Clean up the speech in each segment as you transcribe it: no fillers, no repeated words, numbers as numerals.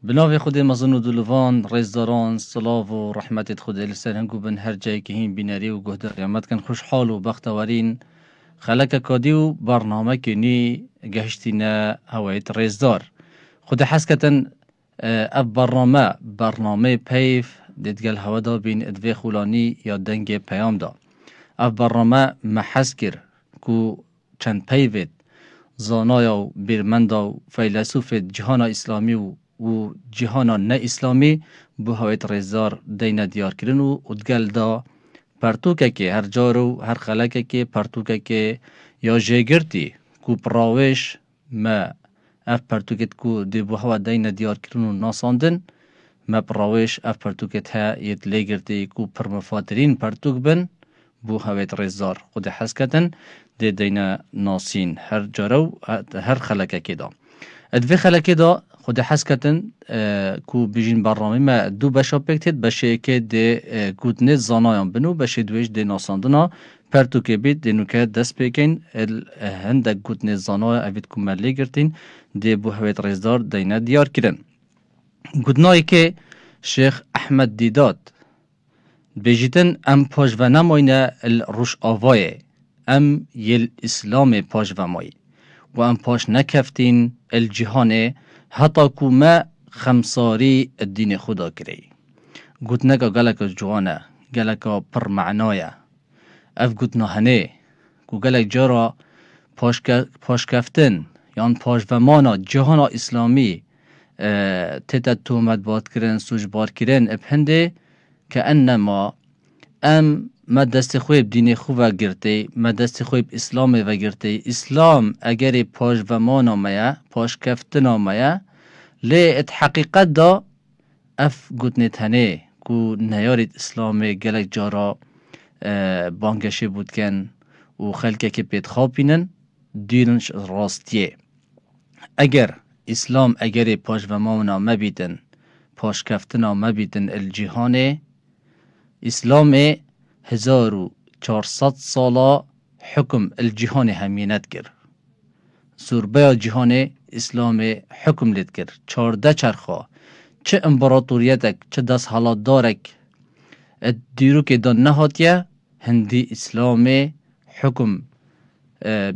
بناوی خود مزن و دلوان رزداران صلاف و رحمت خود لسر هنگو بن هر جای که هین بیناری و گهده قیامت کن خوشحال و بختوارین خلک کادی و برنامه کنی گهشتینا هوایت رزدار خود حسکتن اف برنامه پیف دیدگل هوا دا بین ادوی خولانی یا دنگ پیام دا اف برنامه محسکر کو چند پیوید زانایا و بیرمندا و فیلسوف جهان اسلامی و جهان نه اسلامی بو هویت رزدار دین دیار کرن و ادگل دا پرتوکه که هر جارو هر خلکه که پرتوکه که یا جگرتی کو پراوش ما اف پرتوکت کو دی بو هوا دین دیار کرن و ناساندن ما پراوش اف پرتوکت ها یت لیگرتی کو پرمفاترین پرتوک بن بو هویت رزدار خود حسکتن دی دینا ناسین هر جارو هر خلکه که دا ادوی خلکه دا خود حسکتن کو بیجین برنامه ما دو بشا بکتید بشه که دی گودنه زانایان بنو بشه دویش دی ناساندنا پرتو که بید دی نوکه دست بکن هنده گودنه زانای اوید کمالی گرتین دی بو هویت رزدار دینا دیار کرن گودنایی که شیخ احمد دیداد بیجیتن ام پاجوه نماینه الروش آوائه ام یل اسلام پاجوه مای و ام پاش نکفتین الجهانه حتی که ما خمساری الدین خدا کری گوتنگا گلک جوانه گلک پر معنایه اف گوتنا هنه که گلک جارا پاش کفتن یان پاش و مانا جهان اسلامی تیتا تومد باد کرن سوج باد کرن ابهنده که انما ام ما دست خویب دین خوب گرته ما دست خویب اسلام و گرته اسلام اگر پاش و مانا میا پاش کفتنا میا لی ات حقیقت دا اف گوتنت هنه کو نیارید اسلام گلک جارا بانگشه بود کن و خلکه که پیت خواب بینن دینش راستیه اگر اسلام اگر پاش و مانا مبیدن پاش کفتنا مبیدن الجهانه اسلام 1400 سالا حکم الجهان همینت کرد سوربیا جهان اسلام حکم لید کرد 14 چرخا چه امپراتوریتک چه دست حالات دارک دیرو که دان نهاتیه هندی اسلام حکم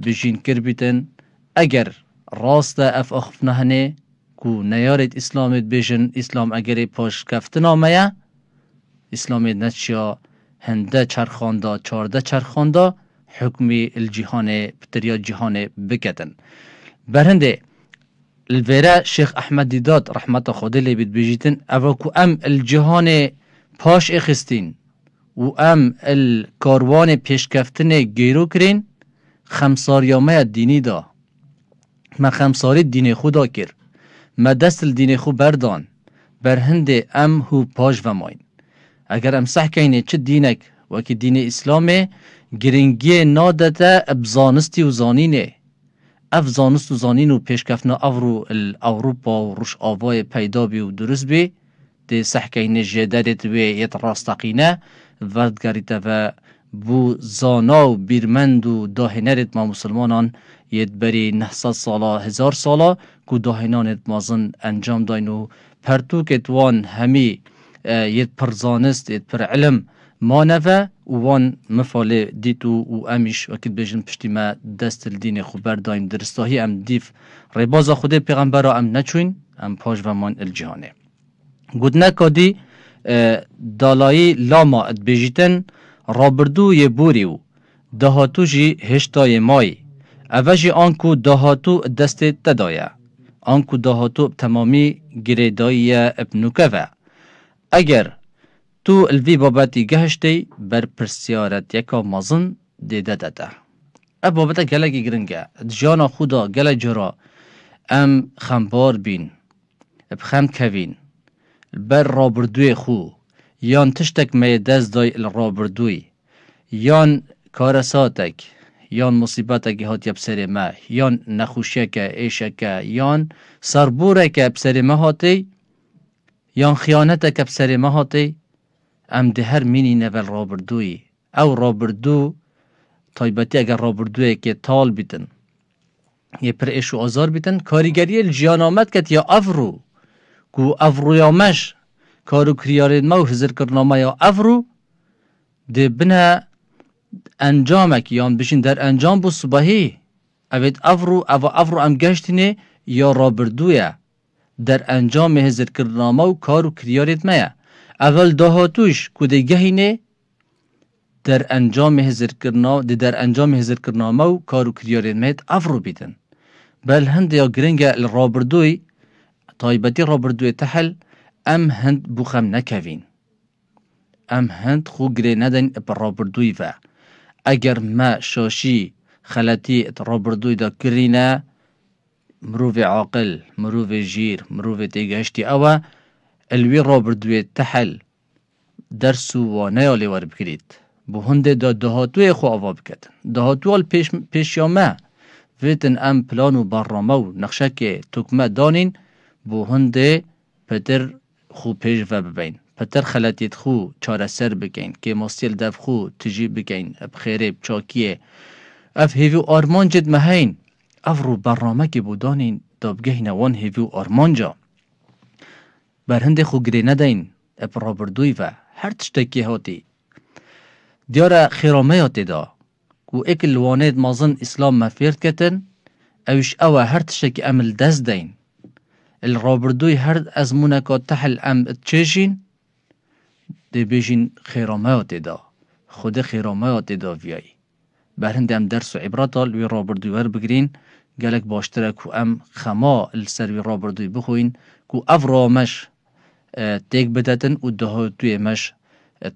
بجین کر بیتن اگر راست اف اخف نهنه کو نیارید اسلامت بیشن اسلام اگر پاش کفتن آمه اسلامت نچیا هنده چرخانده 14 چرخانده حکمی الجهان پتریا جهان بکتن برهنده الویره شیخ احمد دیداد رحمت خدا لی بید بجیتن اوکو ام الجهان پاش اخستین و ام الکاروان پیشکفتن گیرو کرین خمساریامه دینی دا ما خمساری دین خدا کر ما دست الدین خود بردان برهنده ام هو پاش و ماین اگر ام صح کینه چه دینک وکی دین اسلامه گرنگی نادته ابزانستی و زانینه اف زانست و زانین و پیشکفنا افرو الاوروپا و روش آوای پیدا بی و درست بی ده صح کینه جدرت و یت راستقینه وردگریت و بو زانا و بیرمند و داهنرت ما مسلمانان یت بری 900 سالا 1000 سالا که داهنانت مازن انجام داین و پرتوکت وان همی یت پر زانست یت پر علم ما نفه و وان مفاله دیتو و امیش وکید بیشن پشتی ما دست الدین خوبر دایم درستاهی ام دیف ریباز خود پیغمبر ام نچوین ام پاش و من الجهانه گودنه کادی دالایی لاما اد بیجیتن رابردو یه بوریو دهاتو جی هشتای مای اوجی آنکو دهاتو دست تدایه آنکو دهاتو تمامی گریدایی ابنوکوه اگر تو الوی بابتی گهشتی بر پرسیارت یکا مازن دیده داده اب بابتا گلگی گرنگه جانا خدا گلگ جرا ام خمبار بین بخم کوین بر رابردوی خو یان تشتک می دست دای الرابردوی یان کارساتک یان مصیبتک هات یبسر ما یان نخوشیک ایشک یان سربورک بسر ما هاتی یان خیانتک بسر ما هاتی ام ده هر مینی نول رابردوی او رابردو طایبتی اگر رابردوی که تال بیتن یه پر ایش و آزار بیتن کاریگری الجیان آمد کت یا افرو کو افرویامش کارو کریارید ما و هزر کرنامه یا افرو ده بنا انجامک یان بشین در انجام بو صبحی اوید افرو ام گشتینه یا رابردویه در انجام هزر کرنامه و کارو کریارید ما اول دهاتوش کده گهینه در انجام هزر کرنامه و کارو کریارید ما افرو بیدن بل هند یا گرنگه رابردوی طایبتی رابردوی تحل ام هند بخم نکوین ام هند خو گره ندن پر رابردوی و اگر ما شاشی خلطی رابردوی دا کرینه مروف عاقل مروف جیر مروف تیگهشتی اوه الوی رابردوی تحل درسو و نیالی ور بکرید بو هنده دا دهاتوی خو آوا بکد دهاتوال پیش یا ما ویتن ام پلان و برنامه و نقشه که تکمه دانین بو هنده پتر خو پیش و ببین پتر خلطیت خو چاره سر بکین که مستیل دف خو تجیب بکین بخیره بچاکیه اف هیوی آرمان جد مهین اف رو برنامه که بودانین دابگه نوان هیوی آرمان جا بر هنده خو گره ندین اپ رابردوی و هر تشتکی هاتی دیاره خیرامه هاتی دا کو اکل وانید مازن اسلام مفیرد کتن اوش اوه هر تشتکی عمل دست دین الرابردوی هر ازمونه که تحل ام تشیشین ده بیشین خیرامه دا خود خیرامه دا ویای برهنده ام درس و عبرات وی رابردوی ور بگرین گلک باشتره که ام خما السر وی رابردوی بخوین که افرامش تیک بدتن و دهاتوی مش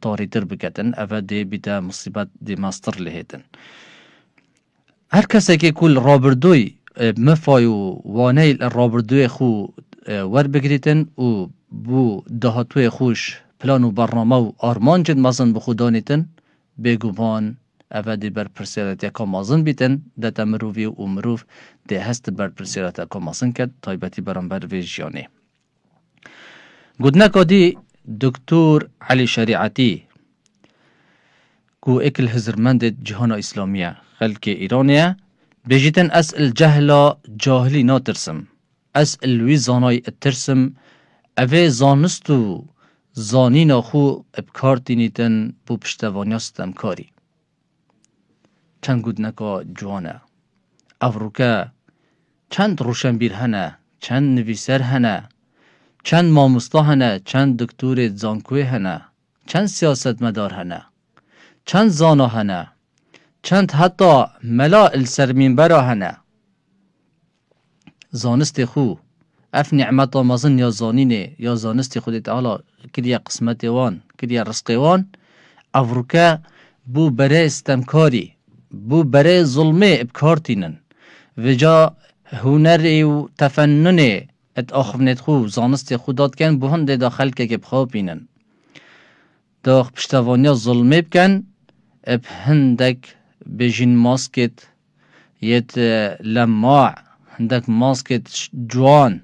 طاریتر بکتن اوه ده بیتا مصیبت ده ماستر لهیتن هر کسی که کل رابردوی مفای و وانه رابردوی خو ور بگریتن و بو دهاتوی خوش پلان و برنامه و آرمان جد مازن بخودانیتن بگوان اوه دی بر پرسیرت یکا مازن بیتن دتا مروفی و مروف دی هست بر پرسیرت یکا مازن کد تایبتی برانبر وی جیانه گودنکا دی دکتور علی شریعتی کو اکل هزرمند جهان اسلامیه خلق ایرانیه بجیتن از الجهلا جاهلی ناترسم از الوی زانای ترسم اوه زانستو زانینا خو ابکار دینیتن بو پشتوانیاستم کاری چند گودنکا جوانه افروکه چند روشنبیر هنه چند نویسر هنه چند ماموستا هنه چند دکتور زانکوی هنه چند سیاست مدار هنه چند زانا هنه چند حتی ملا السرمین برا هنه زانست خو اف نعمت مازن یا زانینه یا زانست خود تعالی کریا قسمت وان کریا رزق وان افروکه بو برای استمکاری بو برای ظلمه ابکارتینن و جا هنر و تفنن ات آخفنت خو زانست خودات کن بو هنده داخل که بخواب بینن داخ پشتوانیا ظلمه بکن اب هندک بجین ماسکت یت لماع هندک ماسکت جوان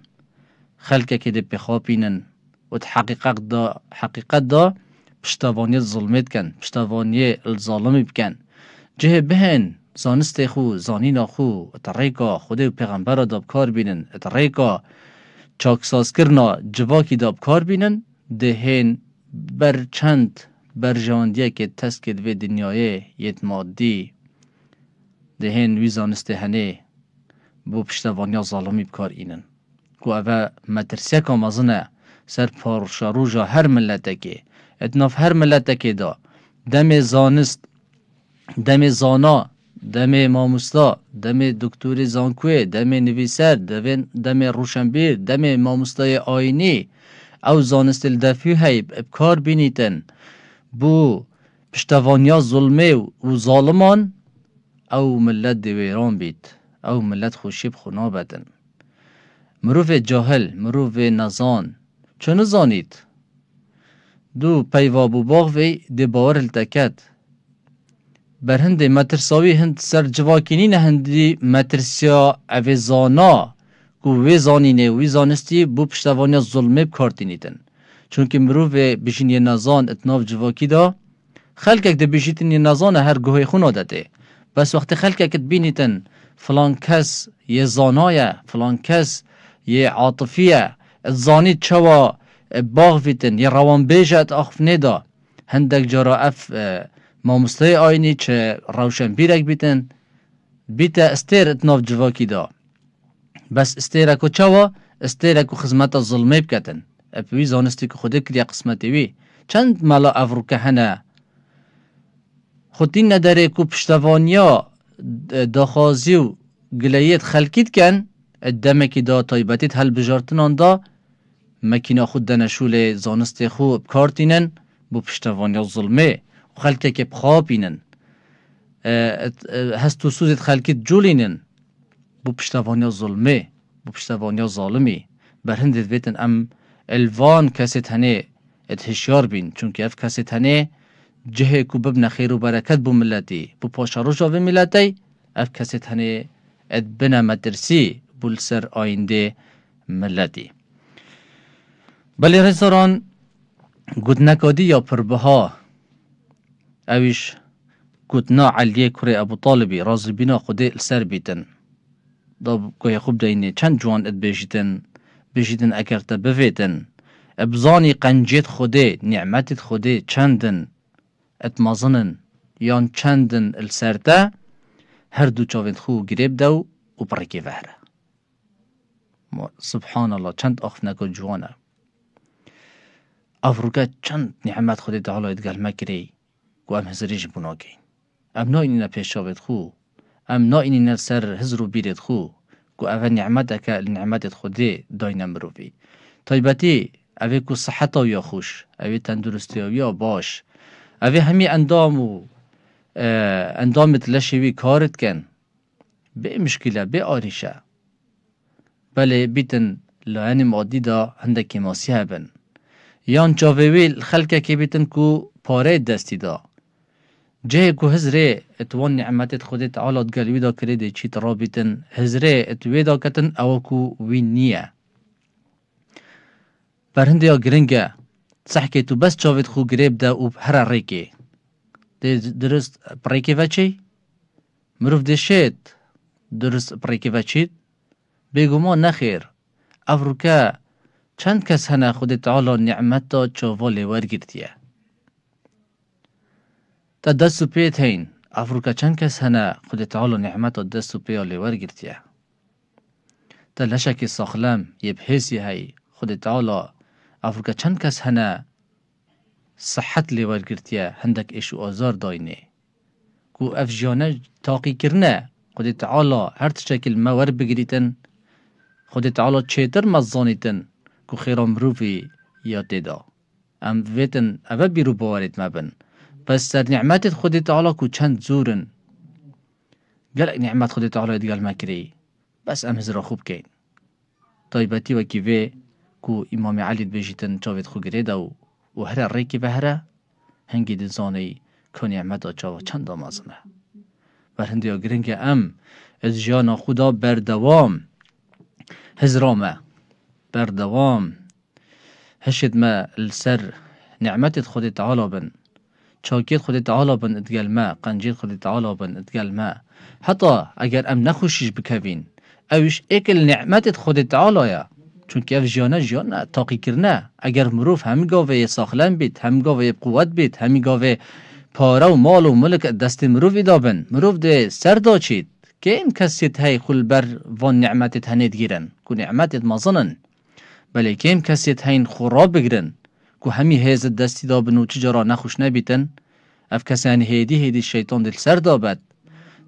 خلقه که ده بخواب بینن و حقیقت دا پشتوانی ظلمت کن پشتوانی الظالم بکن جه بهن زانست خو زانینا خو اتریکا خوده و پیغمبر را دابکار بینن اتریکا چاکساز کرنا جواکی دابکار بینن دهین بر چند بر جاندیه که تسکید و دنیای یت مادی دهین وی زانست هنه بو پشتوانی ظالمی بکار اینن کو اوه مترسیه که مازنه سر پارشاروجا هر ملته که اتناف هر ملته که دا دم زانست دم زانا دم ماموستا دم دکتور زانکوی دم نویسر دم روشنبیر دم ماموستای آینی او زانست الدفیو هیب ابکار بینیتن بو پشتوانیا ظلمه و ظالمان او ملت دویران بید او ملت خوشیب خونا بدن مروف جاهل مروف نزان چون زانید دو پیوابو باغ وی دی باور التکت بر هنده مترساوی هند سر جواکینین هندی مترسیا اوی زانا کو وی زانینه وی زانستی بو پشتوانی ظلمه بکارتینیدن چونکه مروف بشین یه نزان اتناف جواکی دا خلقک ده بشیتن یه نزان هر گوه خون داده بس وقت خلقک بینیتن فلان کس یه زانایه فلان کس یه عاطفیه زانید چوا باغ ویتن یا روان بیجت آخف ندا هندک جارا اف ماموسته آینی چه روشن بیرک بیتن بیتا استیر اتناف جواکی دا بس استیرکو چوا استیرکو خدمت ظلمه بکتن اپوی زانستی که خوده کریا قسمتی وی چند ملا افروکه هنه خودین نداره که پشتوانیا داخازی و گلیت خلکید کن الدمکی دا طایبتیت هل بجارتنان دا مکینا خود دنشول زانستی خوب کارتینن بو پشتوانیا ظلمه و خلکه که بخوابینن هستو سوزید خلکیت جولینن بو پشتوانیا ظلمه بو پشتوانیا ظالمی برهندید بیتن ام الوان کسی تنه اتهشیار بین چونکه اف کسی تنه جهه کو ببن خیر و برکت بو ملتی بو پاشاروش آوه ملتی اف کسی تنه ات بنا مدرسی بو سر آینده ملتی بلی رزاران گودنکادی یا پربها اویش گودنا علیه کره ابو طالبی رازی بینا خوده السر بیتن دا گوی خوب داینه چند جوان ات بیشیدن اگر تا بفیتن ابزانی قنجیت خوده نعمتت خوده چندن ات مازنن یان چندن السرده هر دو چاوید خو گریب دو و برکی وحره سبحان الله چند آخف نکو جوانه افروکا چند نعمت خوده تعالی ادگل مکری گو ام هزریج بناگین ام نا اینینا پیشاوید خو ام نا اینینا سر هزرو بیرید خو گو اوه نعمت که نعمتت خوده داینه مروفی طایبتی اوه کو صحت یا خوش اوه تندرستی یا باش اوه همی اندامت لشوی کارت کن به مشکله به آریشه بله بیتن لعن مادی دا هندکی ماسی هبن یان چاویل خلکه که بیتن کو پاره دستی دا جه کو هزره اتوان نعمتت خودت تعالی گلوی دا کرده چی ترا بیتن هزره اتوی دا کتن او کو وین نیه برهنده یا گرنگه صح که تو بس چاوید خو گریب ده او هر ریکی درست پریکی وچی مروف دشید درست پریکی وچید بگو ما نخیر افروکا چند کس هنه خود تعالی نعمت دا چاوالی ورگیرتیه تا دستو پیت هین افروکا چند کس هنه خود تعالی نعمت دا دستو پیالی ورگیرتیه تا لشکی ساخلم یه بحیثی هی خود تعالی افروکا چند کس هنه صحت لی ورگرتیه هندک ایشو آزار داینه کو اف جانه تاقی کرنه خود تعالی هر تشکل ما ور بگریتن خود تعالی چیتر مزانیتن کو خیرام مروفی یاد دا ام ویتن اوه بیرو باورید مبن پس سر نعمت خود تعالی کو چند زورن گلک نعمت خود تعالی دیگل مکری بس ام هزرا خوب کن طایبتی و کیوه کو امام علی بیجیتن چاوید خو گریده و هر ریکی به هره هنگی دزانی که نعمت چاو چند آمازنه برهنده یا گرنگ ام از جانا خدا بردوام هزرامه بردوام هشد ما السر نعمت خود تعالی بن چاکیت خود تعالی بن ادگل ما قنجیت خود تعالی بن ادگل ما حتی اگر ام نخوشیش بکوین اوش اکل نعمت خود تعالی چونکه اف جانه تاقی کرنه اگر مروف همی گاوه ساخلن بید همی گاوه قوت بید همی گاوه پاره و مال و ملک دست مروف ایدابن مروف ده سر دا چید که این کسیت های خل بر وان نعمتت هنید گیرن که نعمتت مازنن بله که این کسیت هین خوراب بگیرن که همی هیز دستی دابن و چجارا نخوش نبیتن اف کسان هیدی شیطان دل سر دابد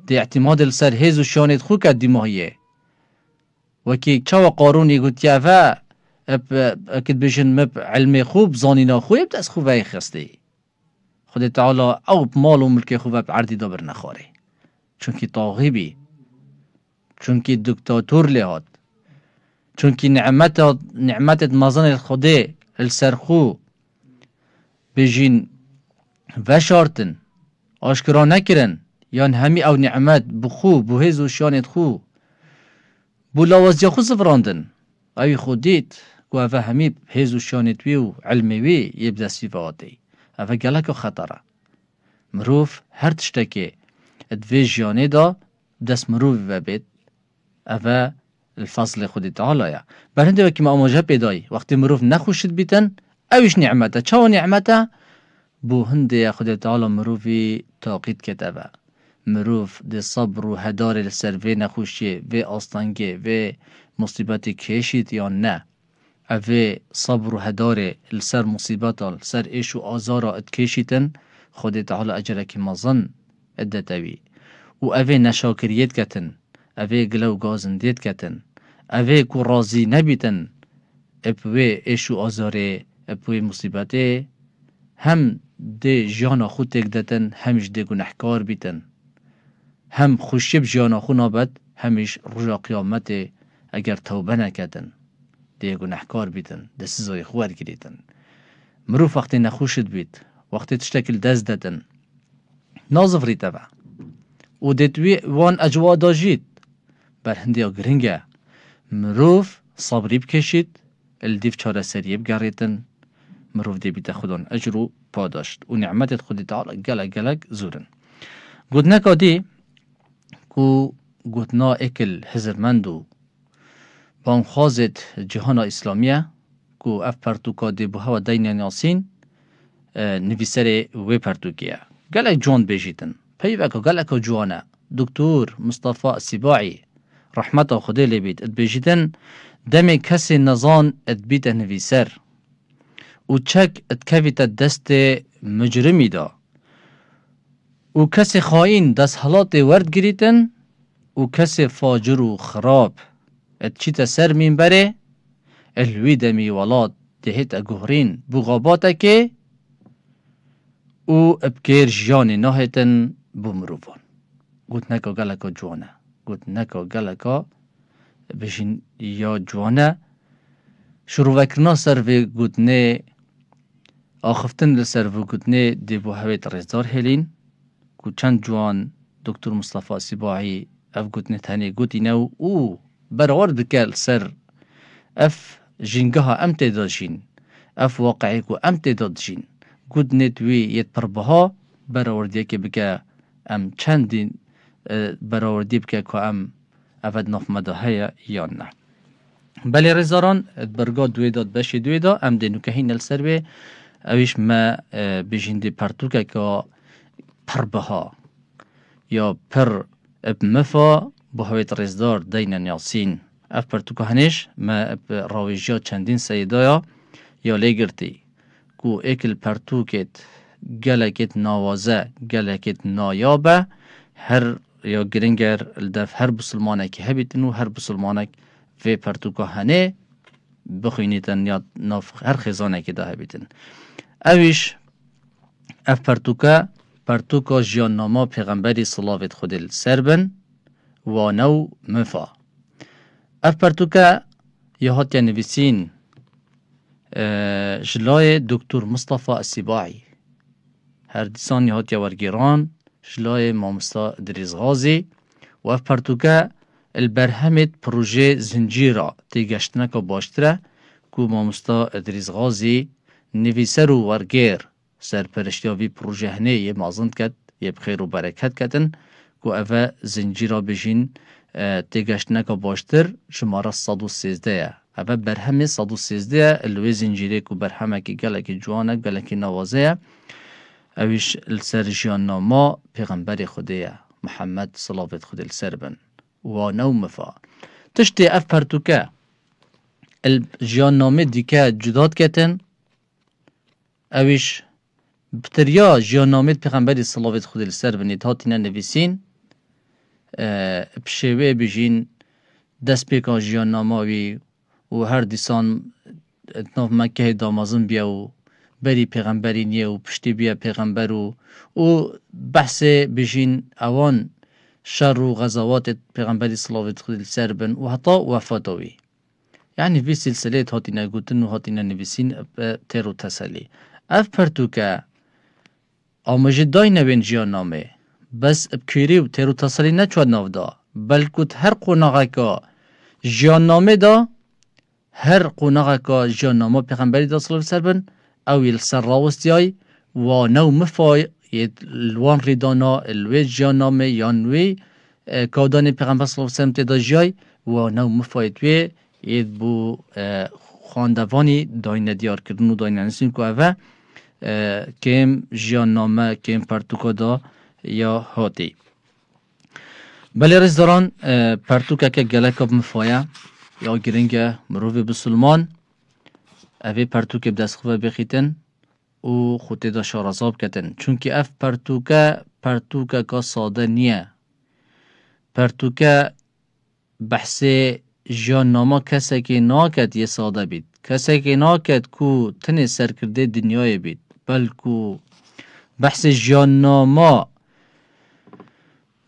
ده اعتماد دل سر هیز و شانت خو کد دیماهیه وکی چاو قارونی گوت یافا اکد بشن مب علم خوب زانینا خوب دست خوبه خسته خود تعالی او مال و ملک خوبه عردی دابر نخواره چونکی طاغبی چونکی دکتاتور لهاد چونکی نعمت مازن خوده السرخو بجین وشارتن آشکرا نکرن یان همی او نعمت بخو بوهز و شانت خو بولاوازی خود سفراندن اوی خود دید که اوه همی هیز و شانتوی و علموی یب دستی فاتی اوه گلک خطره مروف هر تشتکی ادوی جانه دا دست مروف و بید اوه الفصل خود تعالی یا برهنده وکی ما آماجه پیدایی وقتی مروف نخوشید بیتن اویش نعمته چاو نعمته بو هنده خود تعالی مروفی تاقید کتبه مروف ده صبر و هدار لسر وی نخوشیه وی آستانگه وی مصیبت کشید یا نه اوه صبر و هدار لسر مصیبت سر ایش و آزارا اتکشیتن خود تعالی اجرک مزن ادتوی و اوه نشاکریت کتن اوه گلو گازندیت کتن اوه کو راضی نبیتن اپوه ایش و آزاره اپوه مصیبته هم ده جانا خود تک دتن همش ده گناهکار بیتن هم خوشیب جانا خود نابد همش رجا قیامت اگر توبه نکدن ده گناهکار بیتن ده سزای خوار گریتن مروف وقتی نخوشد بیت وقتی تشتکل دست دتن نازف ریته با و دتوی وان اجوا داجید بر هندیا گرنگه مروف صبری بکشید الدیف چاره سریه بگریتن مروف دی بیت خودان اجرو پاداشت و نعمت خودی تعالی گلک زورن گوتنا کادی کو گوتنا اکل هزرمندو بانخوازت جهان اسلامیه کو اف پرتوکا دی بو هوا دین یاسین نویسر وی پرتوکیه گلک جوان بیجیتن پیوکا گلک جوانه دکتور مصطفى السباعي رحمته خدای لبید ات بیجیتن دم کسی نزان ات بیت نویسر و چک ات کویت دست مجرمی دا و کسی خائن دست حالات ورد گریتن و کسی فاجر و خراب ات چیت سر مین بره الوی دمی ولاد دهت اگهرین بغاباته که او ابکیر جان ناهتن بمروفان گوت نکا گلکا جوانه گوت نکا گلکا بشین یا جوانه شروع وکرنا سر و گوتنه آخفتن لسر و گوتنه دی بو هویت رزدار هلین کو چند جوان دکتر مصطفى السباعي اف گوتنه تاني گوتی نو او برورد بکل سر اف جنگها ام تداشین اف واقعی کو ام تداشین گوتنه توی یت پربها برورد یکی بکه ام چندین برآوردی بکه که ام افد نفمده های یا نه بله رزاران برگاه دوی داد بشی دوی دا ام دینو که هین السر بی اویش ما بجیندی پرتوکه که پر بها یا پر اب مفا بهویت رزدار دین یاسین اف پرتوکه هنش ما اب راویجا چندین سیدایا یا لیگرتی کو اکل پرتوکت گلکت نوازه گلکت نایابه هر یا گرینگر الدف هر بسلمانک هبیتن و هر بسلمانک و پرتوکا هنه بخوینیتن یا ناف هر خزانه که ده هبیتن اویش اف پرتوکا جیان ناما پیغمبری صلاوت خود سربن و نو مفا اف پرتوکا یهات یا نویسین جلای دکتر مصطفى السباعي هر دیسان یهات یا ورگیران جلای مامستا دریز غازی و اف پرتوکا البرهمت پروژه زنجیرا تیگشتنک باشتره کو مامستا دریز غازی نویسر و ورگیر سرپرشتیاوی پروژه هنه یه مازند کد یه بخیر و برکت کدن کو اوه زنجیرا بجین تیگشتنک باشتر شماره 113 اوه برهم 113 الوی زنجیره کو برهمه که گلک جوانه گلک نوازه اویش السر جیان ناما پیغمبر خودیه محمد صلاوت خود السر بن و نو مفا تشتی اف پرتوکه الجیان نامه دیکه جداد کتن اویش بطریا جیان نامه پیغمبر صلاوت خود السر بن اتحاتینا نویسین بشوه بجین دست پیکا جیان ناماوی و هر دیسان اتناف مکه دامازن بیا و بری پیغمبری نیه و پشتی بیا پیغمبر و بحث بجین اوان شر و غزوات پیغمبری صلاوت خود سر بن و حتی وفاتوی یعنی في سلسله هاتینا گوتن و هاتینا نویسین تیرو تسلی اف پرتوکه آمجد دای نوین جیان نامه بس بکیری و تیرو تسلی نچود نو دا بلکت هر قناغه که جیان نامه دا هر قناغه که جیان نامه پیغمبری دا صلاوت سر بن اویل سر راوستیای و نو مفای الوان ریدانا الوی جیان نامه یا نوی کودان پیغمبر صلی اللہ علیہ وسلم تدا جای و نو مفاید وی اید بو خواندوانی داینه دیار کردن و داینه نسیم که اوه کم جیان نامه کم پرتوکا دا یا هاتی. بله رز داران پرتوکا که گلکا بمفایا یا گرنگ مروف بسلمان اوه پرتوکا بدست خواه بخیتن و خودی دا شارزاب کتن چونکه اف پرتوکا که ساده نیه. پرتوکا بحث جیان نامه کسی که ناکد یه ساده بید، کسی که ناکد کو تنه سر کرده دنیای بید، بلکو بحث جیان نامه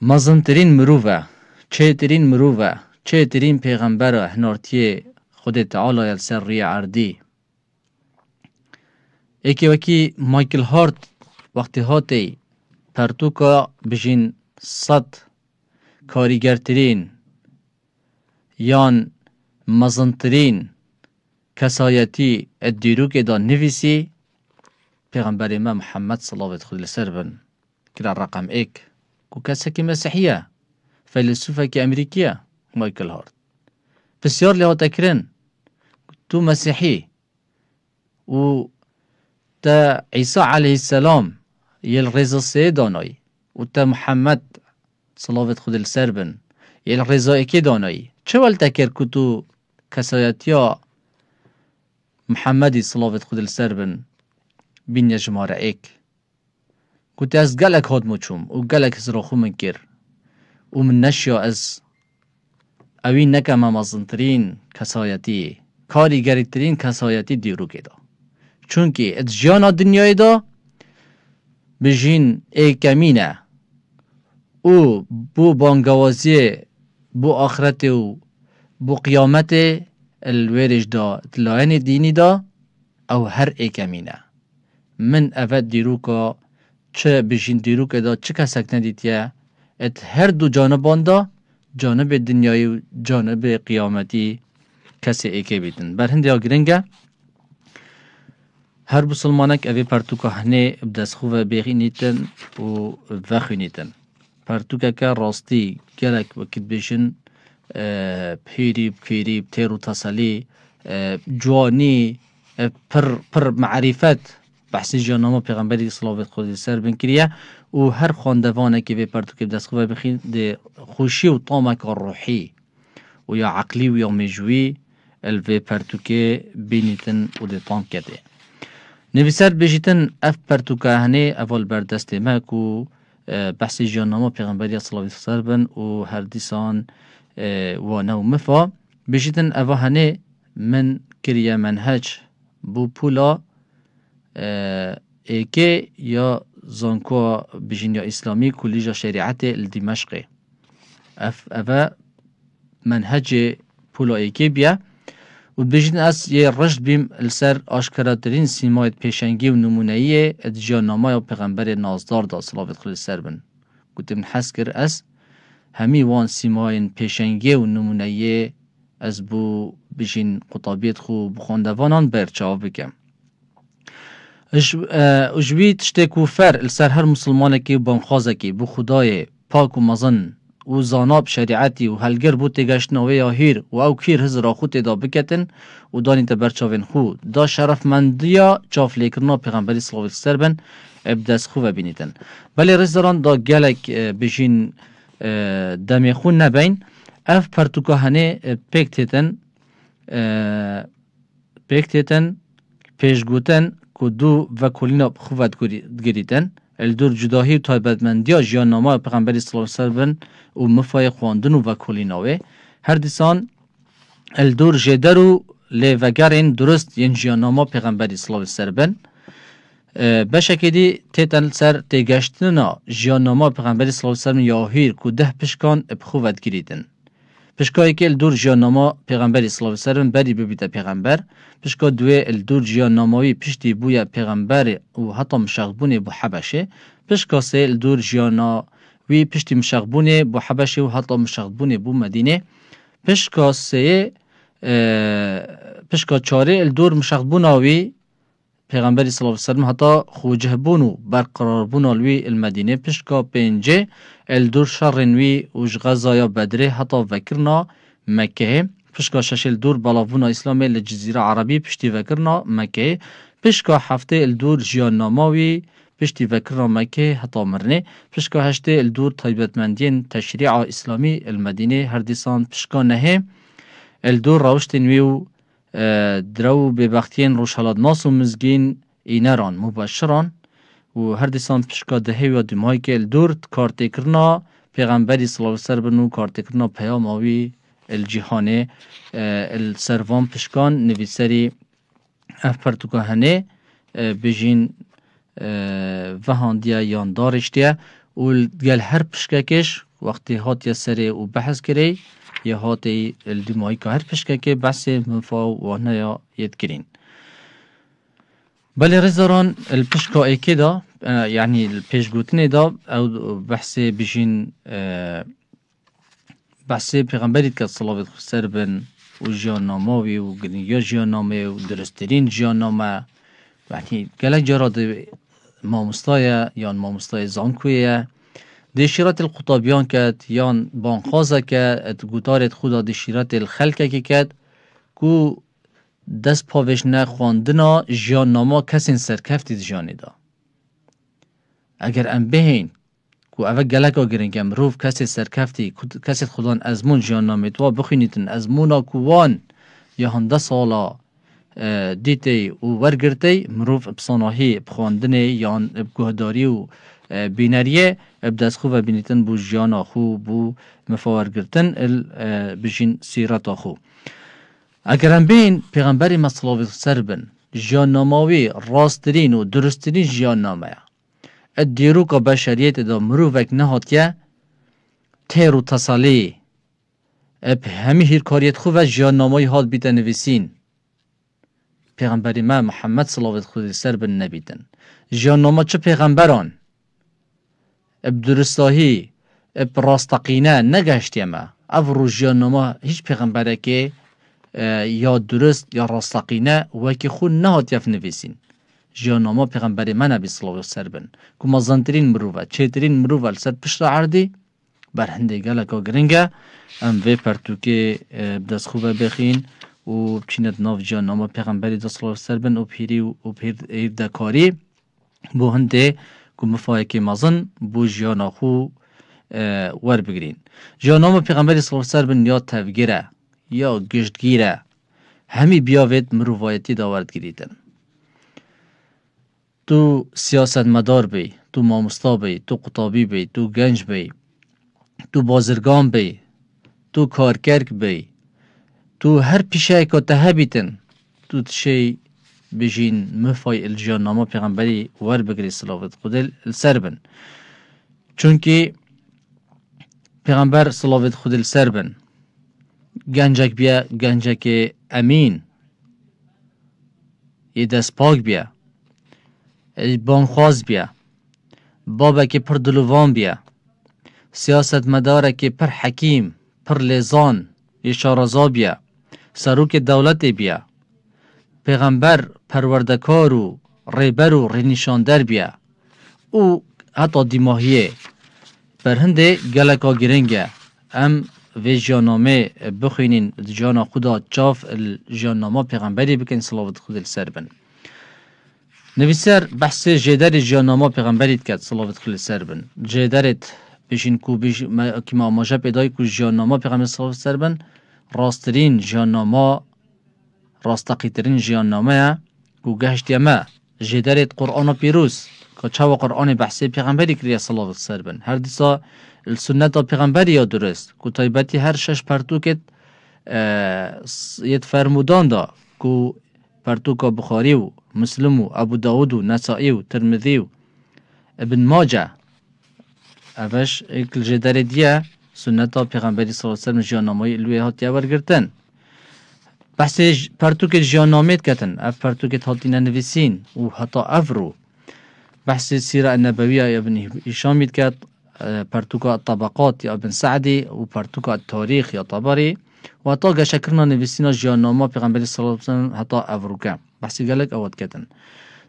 مزنترین مروفه، چه ترین مروفه، چه ترین پیغمبر احنارتی خود تعالی السر ری عردی. ایکی وکی مایکل هارت وقتی هاتی پرتوکا بجین 100 کاریگرترین یان مزنترین کسایتی ادیروک دا نویسی پیغمبر ما محمد صلی الله علیه وسلم کرا رقم 1 کو کسی که مسیحیه فیلسوفه که امریکیه مایکل هارت بسیار لحاظ کرن تو مسیحی و تا عیسی علیه السلام یل رضا سه دانایی و تا محمد صلی الله علیه وسلم یل رضا اکی دانایی چه ول تکر که تو کسایتیا محمدی صلی الله علیه وسلم بین یجماره ایک که از گلک هاد موچوم و گلک از راخو من کر و من نشیا از اوی نکم مزنترین کسایتی کاریگری ترین کسایتی دیرو که دا چونکه از جانا دنیای دا بجین ایکمینه او بو بانگوازی بو آخرت و بو قیامت الویرش دا تلاین دینی دا او هر ایکمینه من اول دیروکا چه بجین دیروکا دا چه کسک ندیدیه ات هر دو جانبان دا جانب دنیای و جانب قیامتی کسی ایکی بیدن بر هنده ها گرنگه هر بسلمانک اوی پرتوکا هنه بدست خواه بخینیتن و وخینیتن پرتوکا که راستی گلک وکت بشن پیریب تیرو تسلی جوانی پر معرفت بحث جانامه پیغمبری صلی الله علیه و سر بن کریه و هر خواندوانه که به پرتوکا بدست خواه بخین ده خوشی و طامک روحی و یا عقلی و یا مجوی الوی پرتوکا بینیتن و ده طام کرده نویسر بجیتن اف پرتوکا هنه اول بردست ما کو بحث جانامه پیغمبری صلی الله علیه و سلم و هر دیسان و نو مفا بجیتن اوا هنه من کریه منهج بو پولا ایکه یا زانکو بجین یا اسلامی کلیجا شریعت الدمشقه اوا منهج پولا ایکه بیا و بجین از یه رشد بیم السر آشکارترین سیمایت پیشنگی و نمونهیه ادجانامه یا پیغمبر نازدار دا صلی الله علیه و سلم گوتم حس کر از همی وان سیماین پیشنگی و نمونهیه از بو بجین قطابیت خو بخوندوانان برچاو بکم اجوی تشتی کوفر السر هر مسلمانه که بانخوازه که بو خدای پاک و مزن و زاناب شریعتی و هلگر بو تگشتناوه یا هیر و او کیر هزرا خود دا بکتن و دانی تبرچاوین خو دا شرف مندیا چاف لیکرنا پیغمبری صلی الله علیه وسلم ابدس خو ببینیتن بلی رزداران دا گلک بجین دمی خون نبین اف پرتوکا هنه پیکتیتن پیشگوتن که دو وکولینا خوبت گریدن الدور جداهی و تایبتمندی جیان نامه پیغمبری صلی الله علیه وسلم و مفای خواندن و وکولیناوه هر دیسان الدور جدر و لیوگرین درست ین جیان نامه پیغمبری صلی الله علیه وسلم بشکلی تیتن سر تیگشتنا جیان نامه پیغمبری صلی الله علیه وسلم یاهیر که 10 پشکان بخوبت گریدن پشکایی که الدور جیان نامه پیغمبری صلی الله علیه وسلم بری ببیده پیغمبر پشکا دوی الدور جیان ناموی پشتی بویا پیغمبر و حتی مشغبون بو حبشه پشکا سه الدور جیان ناموی پشتی مشغبون بو حبشه و حتی مشغبون بو مدینه پشکا سه پشکا چاره الدور مشغبون آوی پیغمبری صلی الله علیه وسلم حتی خوجهبون و برقراربون آلوی المدینه پشکا پنجه الدور شرنوی و غزایا بدره حتی وکرنا مکه پشکا شش الدور بالاونا اسلامی لجزیره عربی پشتی وکرنا مکه پشکا هفته الدور جیان ناماوی پشتی وکرنا مکه حتی مرنه پشکا هشته الدور طیبتمندین تشریع اسلامی المدینه هر دیسان پشکا نهه الدور روشت نویو درو ببختین روشالات ناس و مزگین اینران مباشران و هر دیسان پشکا دهه و دمایی که الدور کارتی کرنا پیغمبری صلی الله علیه و سلم کارتی کرنا پیاماوی الجهانه السروان پشکان نویسری اف پرتوکا هنه بجین وهاندیا یان دارشتیا و گل هر پشککش وقتی هات یا سری و بحث کری یا هاتی الدمایی که هر پشکک بحث منفا و نیا ید کرین بله رزاران الپشکا ایکی دا یعنی الپیش گوتنی دا او بحث بجین بحث پیغمبری که صلوات خسر بن و جیانناماوی و گنیا جیاننامه و درسترین جیاننامه یعنی گلک جراد مامستای یا مامستای زانکویه دشیرات القطابیان کد یان بانخوازه که گوتارت خدا دشیرات الخلقه که کد کو دست پاوش نخواندنا جیاننامه کسین سرکفتی جانی دا اگر ام بهین کو اول گلک آگرین مروف کسی سرکفتی کسی خودان ازمون جیاننامه تو بخونیتن ازمونا کوان یا هنده سالا دیتی و ورگرتی مروف بصاناهی بخواندنه یا بگهداری و بینریه بدست خو و بینیتن بو جیانا خو بو مفاورگرتن بجین سیرتا خو اگر هم بین پیغمبری مصلاوی سر بن جیانناماوی راسترین و درسترین جیاننامه الدیروک بشریت دا مروفک نهاتیه تیر و تصالی همی هیر کاریت خو و جیاننامای حال بیده نویسین پیغمبری ما محمد صلوات خودی سر بن نبیدن جیاننامه چه پیغمبران بدرستاهی براستقینه نگشتی ما افرو جیاننامه هیچ پیغمبره که یا درست یا راستقینه و که خود نهاتیف نویسین جیاننامه پیغمبر من نبی صلی الله علیه و بن که مزنترین مروفه چهترین مروفه سر پشت عردی بر هنده گلکا گرنگه ام وی پرتوکه بدست خوبه بخین و بچیند ناف جیاننامه پیغمبری دا صلی الله علیه و بن و پیری و پیر دکاری بو هنده که مفایقه مزن بو جیانا خو ور بگرین جیاننامه پیغمبری صلی الله علیه و بن یا تفگیره یا گشتگیره همی بیاوید مروفایتی داورد گریدن تو سیاست مدار بی تو مامستا بی تو قطابی بی تو گنج بی تو بازرگان بی تو کارکرک بی تو هر پیشه که ته بیتن تو تشی بجین مفای الجیاننامه پیغمبری ور بگری صلوات خود السر بن چونکی پیغمبر صلوات خود السر بن گنجک بیا گنجک امین یه دست پاک بیا بانخواز بیا بابا که پر دلوان بیا سیاست مداره که پر حکیم پر لیزان اشارزا بیا سروک دولت بیا پیغمبر پروردکار و ریبر و رنشاندر بیا او حتی دیماهیه بر هنده گلکا گرنگه ام و جیاننامه بخوینین جانا خدا چاف الجیاننامه پیغمبری بکن صلوات خود السر بن نویسر بحث جدار جیاننامه پیغمبریت کرد صلوات خود السر بن جدارت بشین کو که ما آماجه پیدای که جیاننامه پیغمبر صلوات السر بن راسترین جیاننامه راستقیترین جیاننامه که گهشتی ما جدارت قرآن پیروز که چه قرآن بحثی پیغمبری کریه صلوات السر بن هر دیسا السنت پیغمبری یا درست که طایبتی هر شش پرتوکت یت فرمودان دا که پرتوکا بخاری و مسلم و ابو داود و نسائی و ترمذی و ابن ماجه اوش اکل جدار دیه سنت پیغمبری صلی الله علیه و سلم جیاننامه الوی هاتیه ورگرتن بحث پرتوکت جیاننامه کتن اف پرتوکت هاتی ننویسین و حتی افرو بحث سیره النبویه ابن هشام کت پرتوکا الطبقات یا ابن سعدی و پرتوکا التاریخ یا طبری و حتی گشکرنا نویسینا جیاننامه پیغمبری صلی الله علیه و سلم حتی افروکه بحثی گلک اواد کتن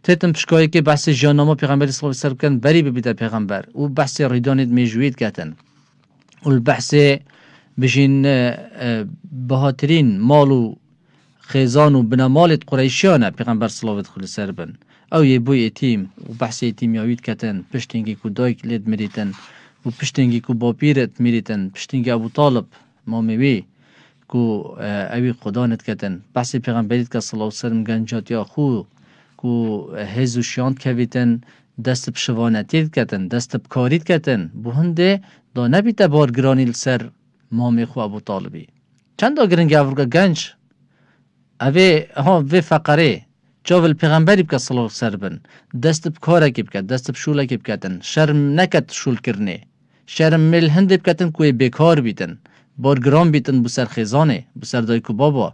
تیتم پشکایی که بحث جیاننامه پیغمبری صلی الله علیه و سلم بری ببیده پیغمبر و بحث ریدانید میجوید کتن و البحث بجین بهاترین مال و خیزان و بنامالت قریشیانه پیغمبر صلوات خلی سر بن او یه بوی ایتیم و بحث ایتیم یاوید کتن پشتینگی که دایک لید مریتن و پشتینگی که با پیرت مریتن پشتینگی ابو طالب مامیوی که اوی خدا نت کتن بحث پیغمبریت که صلوات سرم گنجات یا خو که هزو شیاند کویتن دست بشوانتید کتن دست بکارید کتن بو هنده دا نبیت بارگرانی سر مامی خو ابو طالبی چند دا گرنگ افرگا گنج اوه ها و فقره جاول پیغمبری بکه صلی الله سر بن دست بکاره کی بکد دست بشوله کی بکدن شرم نکد شول کرنه شرم مل هند بکتن کوی بیکار بیتن بارگرام بیتن بسر خیزانه بسر دایکو بابا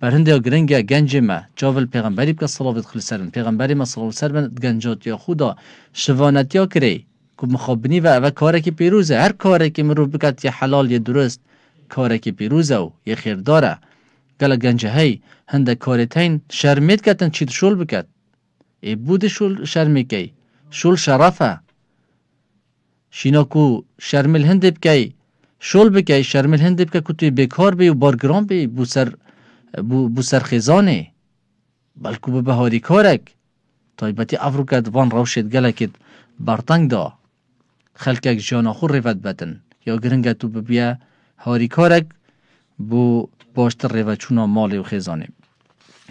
بر هنده گرنگ گنج ما جاول پیغمبری بکه صلی الله سر بن پیغمبری ما صلی الله سر بن گنجات یا خدا شوانت یا کری که مخابنی و اوه کاره کی پیروزه هر کاره کی مرو بکد یه حلال یه درست کاره کی پیروزه و یه خیر داره گله گنجه هی هنده کارتین شرمید کتن چید شول بکد ای بود شول شرمی کی شول شرفه شینا کو شرمل هنده بکی شول بکی شرمل هنده بکی که توی بیکار بی و بارگرام بی بو سر خیزانه بلکو به بهاری کارک تایبتی افرو کد وان روشید گله کد برطنگ دا خلکک جانا خور ریفت بتن یا گرنگه تو ببیه هاری کارک بو باشتر ریوه چونا مالی و خیزانه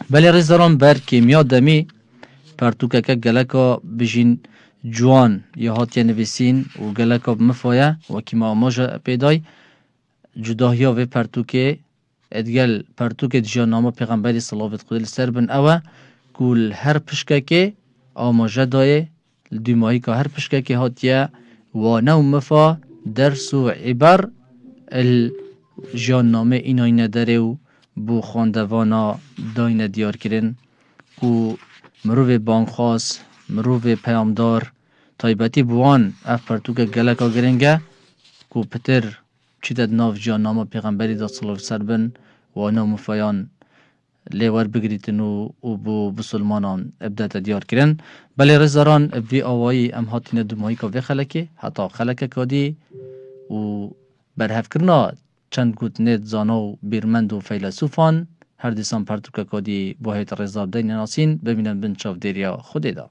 بله رزداران بر کیمیا دمی پرتوکه که گلکا بجین جوان یا هاتیه نویسین و گلکا بمفایه و کیما آماجه پیدای جداهیا و پرتوکه ادگل پرتوکه جان نامه پیغمبری صلوات خودل سر بن اوه کل هر پشکه که آماجه دای دیمایی که هر پشکه که هاتیه وانه و مفا درس و عبر جان نامه اینای نداره و بو خواندوانا داینه دیار کرن که مروف بانخواس مروف پیامدار تایبتی بوان اف پرتوک گلکا گرنگه که پتر چی داد ناف جان نامه پیغمبری دا صلی سر بن وانا مفایان لیور بگریتن و بو بسلمانان ابدت دیار کرن بله رزداران بی آوائی ام هاتین دومایی که وی خلکه حتی خلکه کادی و برهف کرنا چند گوت نت زانا و بیرمند و فیلسوفان هر دیسان پرتوکه کادی باید رزاب دین ناسین ببینن بن چاف دیریا خودی دا